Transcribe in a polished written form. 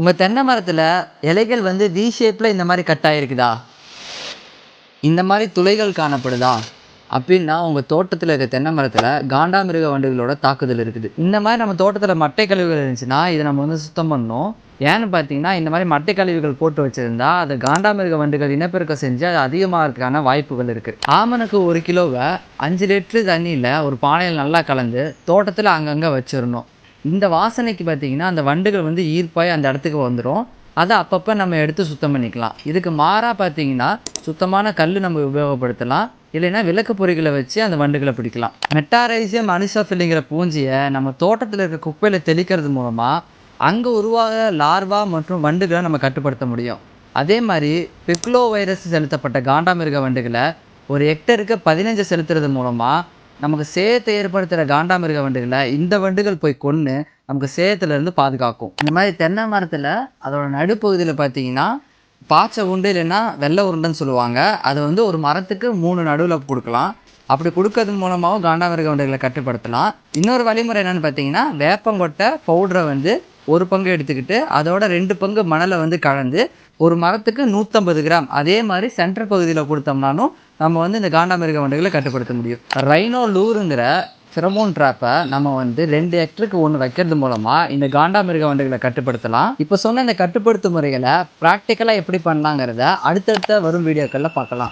உங்கள் தென்னை மரத்தில் இலைகள் வந்து வி ஷேப்பில் இந்த மாதிரி கட் ஆகிருக்குதா, இந்த மாதிரி துளைகள் காணப்படுதா அப்படின்னா உங்கள் தோட்டத்தில் இருக்க தென்னை மரத்தில் காண்டாமிருக வண்டுகளோட தாக்குதல் இருக்குது. இந்த மாதிரி நம்ம தோட்டத்தில் மட்டை கழிவுகள் இருந்துச்சுன்னா இதை நம்ம வந்து சுத்தம் பண்ணணும். ஏன்னு பார்த்தீங்கன்னா இந்த மாதிரி மட்டை கழிவுகள் போட்டு வச்சுருந்தா அது காண்டாமிருக வண்டுகள் இனப்பெருக்கம் செஞ்சு அது அதிகமாகிறதுக்கான வாய்ப்புகள் இருக்குது. ஆமணக்கு 1 கிலோவை 5 லிட்டரு தண்ணியில் ஒரு பானையில் நல்லா கலந்து தோட்டத்தில் அங்கங்கே வச்சிடணும். இந்த வாசனைக்கு பார்த்தீங்கன்னா அந்த வண்டுகள் வந்து ஈர்ப்பாய் அந்த இடத்துக்கு வந்துடும். அதை அப்பப்போ நம்ம எடுத்து சுத்தம் பண்ணிக்கலாம். இதுக்கு மாறாக பார்த்தீங்கன்னா சுத்தமான கல் நம்ம உபயோகப்படுத்தலாம். இல்லைன்னா விளக்கு பொறிகளை வச்சு அந்த வண்டுகளை பிடிக்கலாம். மெட்டாரைசியம் அனிசோஃபில்ங்கிற பூஞ்சியை நம்ம தோட்டத்தில் இருக்க குப்பையில் தெளிக்கிறது மூலமாக அங்கே உருவாக லார்வா மற்றும் வண்டுகளை நம்ம கட்டுப்படுத்த முடியும். அதே மாதிரி பிக்லோ வைரஸ் செலுத்தப்பட்ட காண்டாமிருக வண்டுகளை ஒரு ஹெக்டருக்கு 15 செலுத்துறது மூலமாக நமக்கு சேதத்தை ஏற்படுத்துகிற காண்டாமிருக வண்டுகளை இந்த வண்டுகள் போய் கொன்று நமக்கு சேதத்துலேருந்து பாதுகாக்கும். இந்த மாதிரி தென்னை மரத்தில் அதோட நடுப்பகுதியில் பார்த்தீங்கன்னா பாய்ச்ச உண்டு இல்லைன்னா வெள்ளை உருண்டைன்னு சொல்லுவாங்க. அதை வந்து ஒரு மரத்துக்கு 3 நடுவில் கொடுக்கலாம். அப்படி கொடுக்கறது மூலமாகவும் காண்டாமிருக வண்டுகளை கட்டுப்படுத்தலாம். இன்னொரு வழிமுறை என்னென்னு பார்த்தீங்கன்னா வேப்பங்கொட்டை பவுடரை வந்து 1 பங்கு எடுத்துக்கிட்டு அதோட 2 பங்கு மணலை வந்து கலந்து ஒரு மரத்துக்கு 150 கிராம் அதே மாதிரி சென்டர் பகுதியில் கொடுத்தோம்னாலும் நம்ம வந்து இந்த காண்டாமிருக வண்டுகளை கட்டுப்படுத்த முடியும். ரைனோ லூருங்கிற ஃபெரோமோன் ட்ராப்பை நம்ம வந்து 2 ஹெக்டருக்கு 1 வைக்கிறது மூலமாக இந்த காண்டாமிருக வண்டுகளை கட்டுப்படுத்தலாம். இப்போ சொன்ன இந்த கட்டுப்படுத்தும் முறைகளை ப்ராக்டிக்கலாக எப்படி பண்ணலாங்கிறத அடுத்தடுத்த வரும் வீடியோக்களில் பார்க்கலாம்.